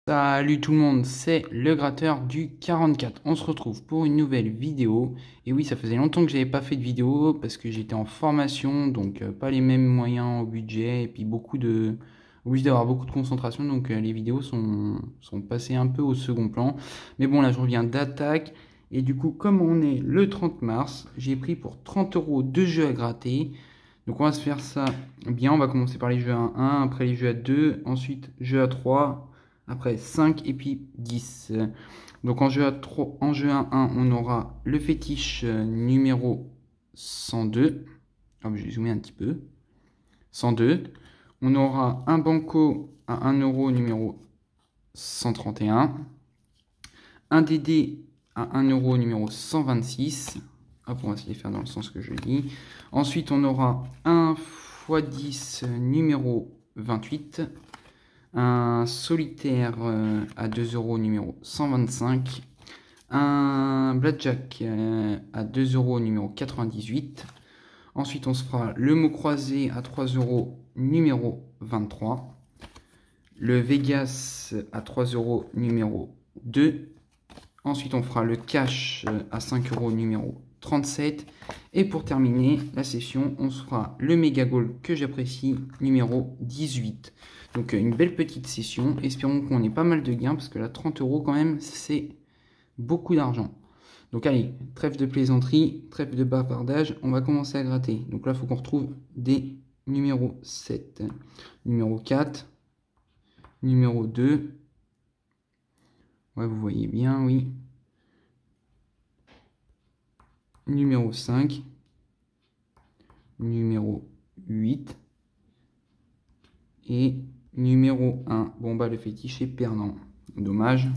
Salut tout le monde, c'est le gratteur du 44. On se retrouve pour une nouvelle vidéo. Et oui, ça faisait longtemps que j'avais pas fait de vidéo parce que j'étais en formation, donc pas les mêmes moyens au budget et puis obligé d'avoir beaucoup de concentration, donc les vidéos sont passées un peu au second plan. Mais bon, là je reviens d'attaque. Et du coup, comme on est le 30 mars, j'ai pris pour 30 € deux jeux à gratter. Donc on va se faire ça bien. On va commencer par les jeux à 1, après les jeux à 2, ensuite jeux à 3. Après 5 et puis 10. Donc en jeu à 3, en jeu à 1, on aura le fétiche numéro 102. Ah, je vais zoomer un petit peu. 102. On aura un banco à 1 € numéro 131. Un DD à 1 € numéro 126. Hop, on va se les faire dans le sens que je dis. Ensuite, on aura un x 10 numéro 28. Un solitaire à 2 € numéro 125, un blackjack à 2 € numéro 98. Ensuite, on se fera le mot croisé à 3 € numéro 23, le Vegas à 3 € numéro 2. Ensuite, on fera le cash à 5 € numéro 37. Et pour terminer la session, on se fera le méga goal que j'apprécie numéro 18. Donc une belle petite session. Espérons qu'on ait pas mal de gains parce que là 30 € quand même, c'est beaucoup d'argent. Donc allez, trêve de plaisanterie, trêve de bavardage, on va commencer à gratter. Donc là, il faut qu'on retrouve des numéros 7, numéro 4, numéro 2. Ouais, vous voyez bien, oui. Numéro 5, numéro 8 et numéro 1. Bon bah le fétiche est perdant. Dommage.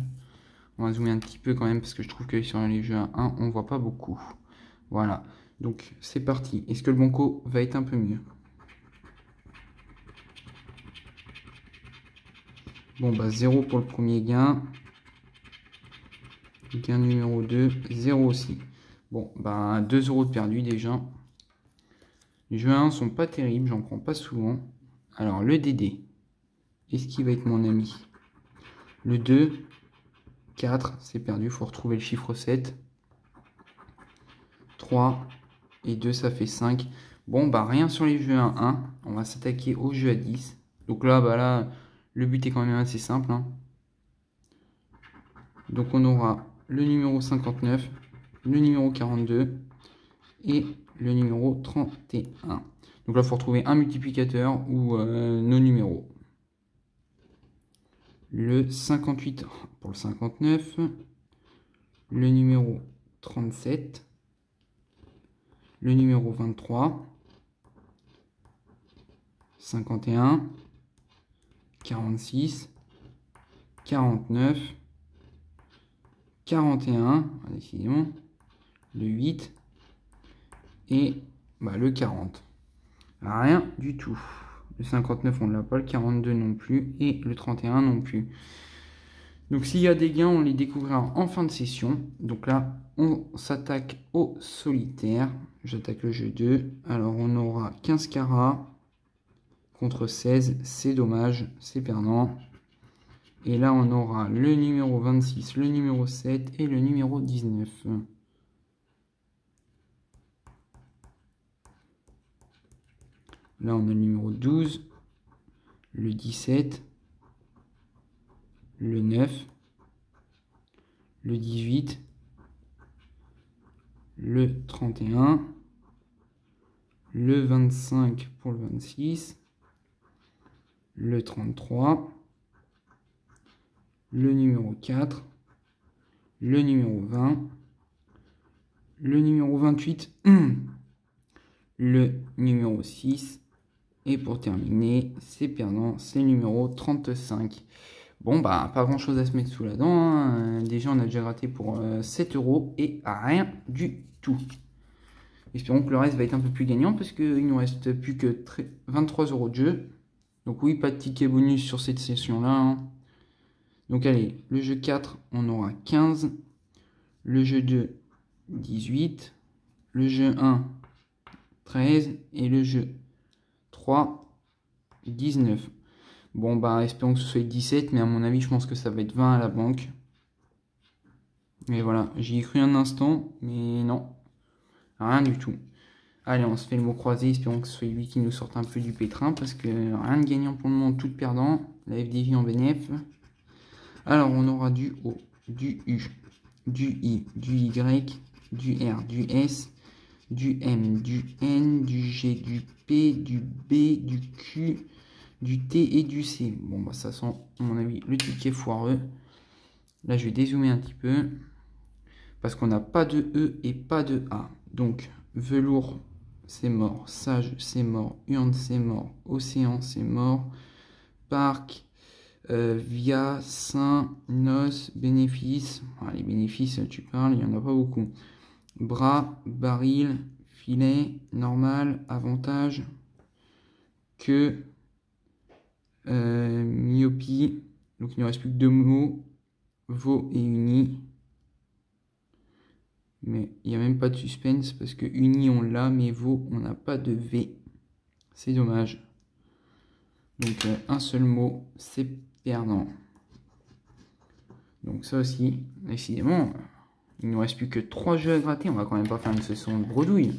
On va zoomer un petit peu quand même parce que je trouve que sur les jeux à 1, on voit pas beaucoup. Voilà. Donc c'est parti. Est-ce que le banco va être un peu mieux? Bon bah 0 pour le premier gain. Gain numéro 2, 0 aussi. Bon bah 2 € de perdu déjà. Les jeux à 1 sont pas terribles, j'en prends pas souvent. Alors le DD. Est-ce qu'il va être mon ami? Le 2, 4, c'est perdu, il faut retrouver le chiffre 7. 3 et 2, ça fait 5. Bon, bah rien sur les jeux à 1. On va s'attaquer au jeu à 10. Donc là, bah là, le but est quand même assez simple. Hein. Donc on aura le numéro 59, le numéro 42 et le numéro 31. Donc là, il faut retrouver un multiplicateur ou nos numéros. Le 58 pour le 59, le numéro 37, le numéro 23, 51, 46, 49, 41, décidément, le 8 et bah, le 40. Rien du tout. Le 59, on ne l'a pas, le 42 non plus et le 31 non plus. Donc s'il y a des gains, on les découvrira en fin de session. Donc là, on s'attaque au solitaire. J'attaque le jeu 2. Alors on aura 15 carats contre 16. C'est dommage, c'est perdant. Et là, on aura le numéro 26, le numéro 7 et le numéro 19. Là, on a le numéro 12, le 17, le 9, le 18, le 31, le 25 pour le 26, le 33, le numéro 4, le numéro 20, le numéro 28, le numéro 6, et pour terminer, c'est perdant, c'est le numéro 35. Bon, bah, pas grand chose à se mettre sous la dent. Hein. Déjà, on a déjà gratté pour 7 € et rien du tout. Espérons que le reste va être un peu plus gagnant parce qu'il nous reste plus que 23 € de jeu. Donc, oui, pas de ticket bonus sur cette session-là. Hein. Donc, allez, le jeu 4, on aura 15. Le jeu 2, 18. Le jeu 1, 13. Et le jeu 3, 19. Bon, bah, espérons que ce soit 17, mais à mon avis, je pense que ça va être 20 à la banque. Mais voilà, j'y ai cru un instant, mais non. Rien du tout. Allez, on se fait le mot croisé, espérons que ce soit lui qui nous sorte un peu du pétrin, parce que rien de gagnant pour le moment, tout de perdant. La FDJ en bénéf. Alors, on aura du O, du U, du I, du Y, du R, du S, du M, du N, du G, du P, du B, du Q, du T et du C. Bon, bah ça sent, à mon avis, le ticket foireux. Là, je vais dézoomer un petit peu, parce qu'on n'a pas de E et pas de A. Donc, velours, c'est mort. Sage, c'est mort. Urne, c'est mort. Océan, c'est mort. Parc, via, saint, noce, bénéfice. Ah, les bénéfices, tu parles, il n'y en a pas beaucoup. Bras, baril, filet, normal, avantage, que, myopie. Donc, il ne reste plus que 2 mots. Vaut et uni. Mais il n'y a même pas de suspense parce que uni on l'a, mais vaut on n'a pas de V. C'est dommage. Donc un seul mot, c'est perdant. Donc ça aussi, décidément, il ne nous reste plus que 3 jeux à gratter. On va quand même pas faire une session de bredouille.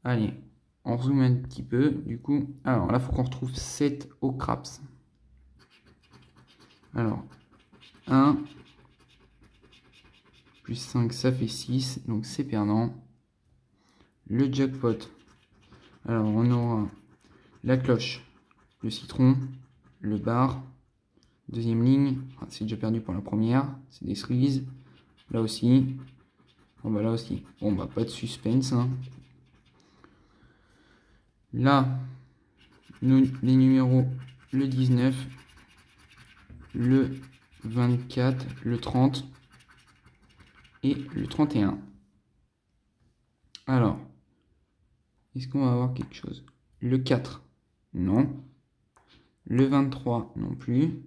Allez, on zoome un petit peu du coup. Alors là, il faut qu'on retrouve 7 au craps. Alors, 1 plus 5, ça fait 6. Donc c'est perdant. Le jackpot. Alors on aura la cloche, le citron, le bar, deuxième ligne, c'est déjà perdu pour la première, c'est des cerises, là aussi, bon bah là aussi, bon bah pas de suspense, hein. Là, les numéros, le 19, le 24, le 30 et le 31. Alors, est-ce qu'on va avoir quelque chose? Le 4, non. Le 23, non plus.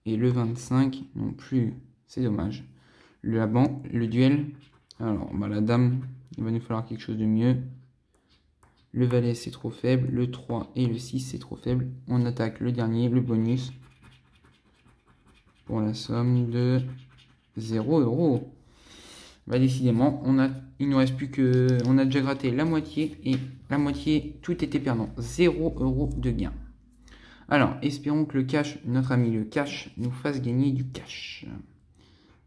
Et le 25, non plus. C'est dommage. Le duel. Alors, bah, la dame, il va nous falloir quelque chose de mieux. Le valet, c'est trop faible. Le 3 et le 6, c'est trop faible. On attaque le dernier, le bonus. Pour la somme de 0 €. Bah, décidément, il nous reste plus que... On a déjà gratté la moitié. Et la moitié, tout était perdant. 0 € de gain. Alors, espérons que le cash, notre ami le cash, nous fasse gagner du cash.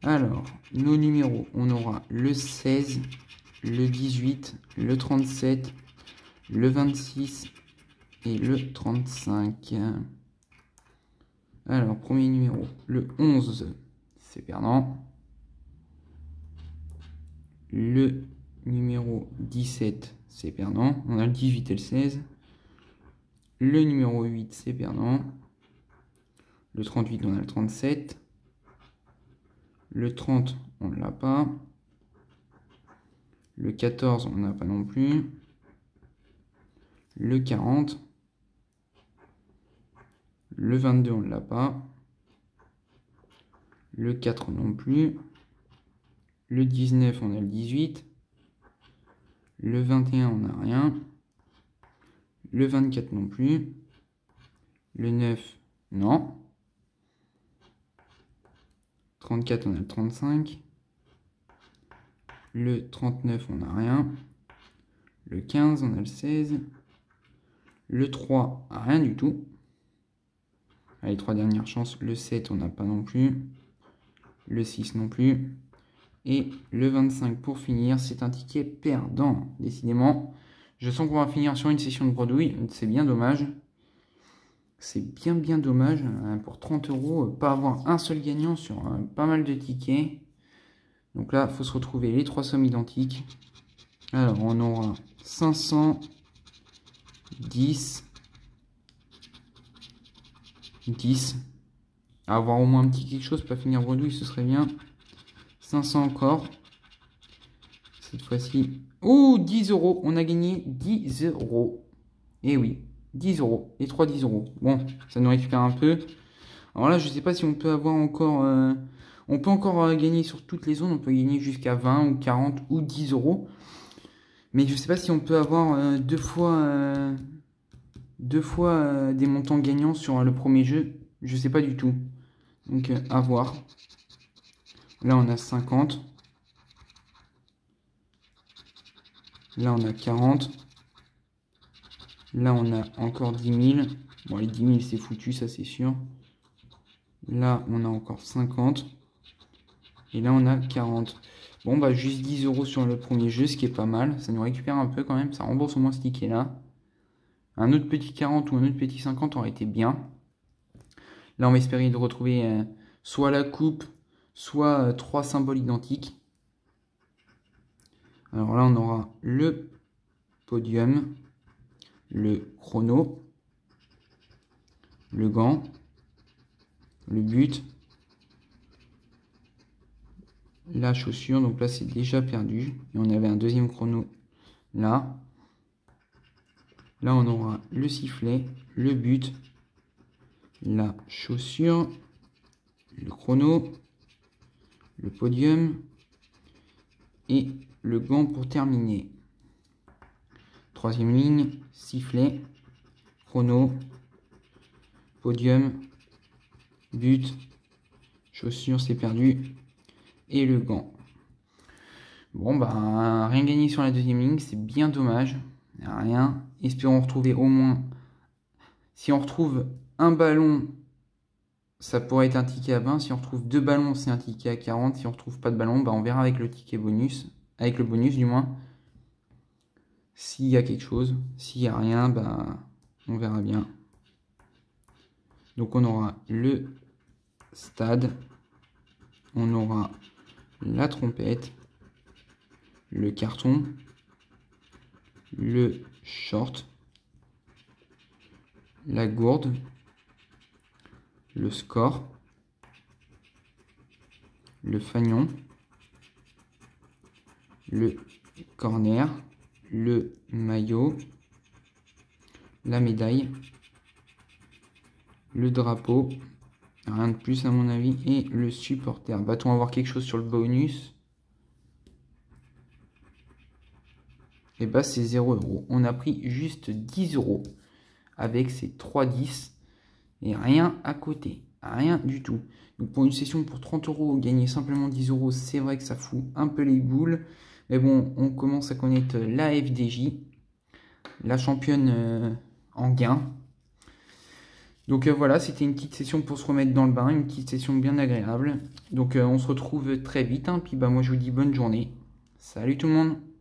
Alors, nos numéros, on aura le 16, le 18, le 37, le 26 et le 35. Alors, premier numéro, le 11, c'est perdant. Le numéro 17, c'est perdant. On a le 18 et le 16. Le numéro 8, c'est perdant. Le 38, on a le 37. Le 30, on ne l'a pas. Le 14, on n'a pas non plus. Le 40. Le 22, on ne l'a pas. Le 4 non plus. Le 19, on a le 18. Le 21, on n'a rien. Le 24 non plus. Le 9, non. 34, on a le 35. Le 39, on n'a rien. Le 15, on a le 16. Le 3, rien du tout. Allez, 3 dernières chances. Le 7, on n'a pas non plus. Le 6 non plus. Et le 25 pour finir, c'est un ticket perdant. Décidément, je sens qu'on va finir sur une session de bredouille. C'est bien dommage. C'est bien dommage. Pour 30 €, pas avoir un seul gagnant sur pas mal de tickets. Donc là, il faut se retrouver les 3 sommes identiques. Alors, on aura 500, 10, 10. Avoir au moins un petit quelque chose, pas finir bredouille, ce serait bien. 500 encore. Cette fois-ci. Oh, 10 €. On a gagné 10 €. Et oui, 10 €. Les 3 10 €. Bon, ça nous récupère un peu. Alors là, je ne sais pas si on peut avoir encore... on peut encore gagner sur toutes les zones. On peut gagner jusqu'à 20 ou 40 ou 10 €. Mais je ne sais pas si on peut avoir deux fois deux fois des montants gagnants sur le premier jeu. Je sais pas du tout. Donc à voir. Là on a 50. Là on a 40. Là on a encore 10 000. Bon les 10 000 c'est foutu, ça c'est sûr. Là on a encore 50. Et là on a 40. Bon bah juste 10 € sur le premier jeu, ce qui est pas mal. Ça nous récupère un peu quand même, ça rembourse au moins ce ticket là. Un autre petit 40 ou un autre petit 50 aurait été bien. Là on va espérer de retrouver soit la coupe, soit 3 symboles identiques. Alors là on aura le podium, le chrono, le gant, le but, la chaussure. Donc là c'est déjà perdu. Et on avait un deuxième chrono là. Là on aura le sifflet, le but, la chaussure, le chrono, le podium et le gant pour terminer. Troisième ligne, sifflet, chrono, podium, but, chaussure c'est perdu et le gant. Bon bah rien gagné sur la deuxième ligne, c'est bien dommage. Rien. Espérons retrouver au moins. Si on retrouve un ballon, ça pourrait être un ticket à 20. Si on retrouve deux ballons, c'est un ticket à 40. Si on retrouve pas de ballon, bah on verra avec le ticket bonus. Avec le bonus du moins. S'il y a quelque chose. S'il n'y a rien, bah on verra bien. Donc on aura le stade. On aura la trompette. Le carton. Le short. La gourde. Le score. Le fanion. Le corner. Le maillot. La médaille. Le drapeau. Rien de plus à mon avis. Et le supporter. Va-t-on avoir quelque chose sur le bonus? Et bah c'est 0 €. On a pris juste 10 € avec ces 3 10 et rien à côté. Rien du tout. Donc pour une session pour 30 €, gagner simplement 10 €, c'est vrai que ça fout un peu les boules. Mais bon, on commence à connaître la FDJ, la championne en gain. Donc voilà, c'était une petite session pour se remettre dans le bain, une petite session bien agréable. Donc on se retrouve très vite, hein. Puis bah moi je vous dis bonne journée. Salut tout le monde!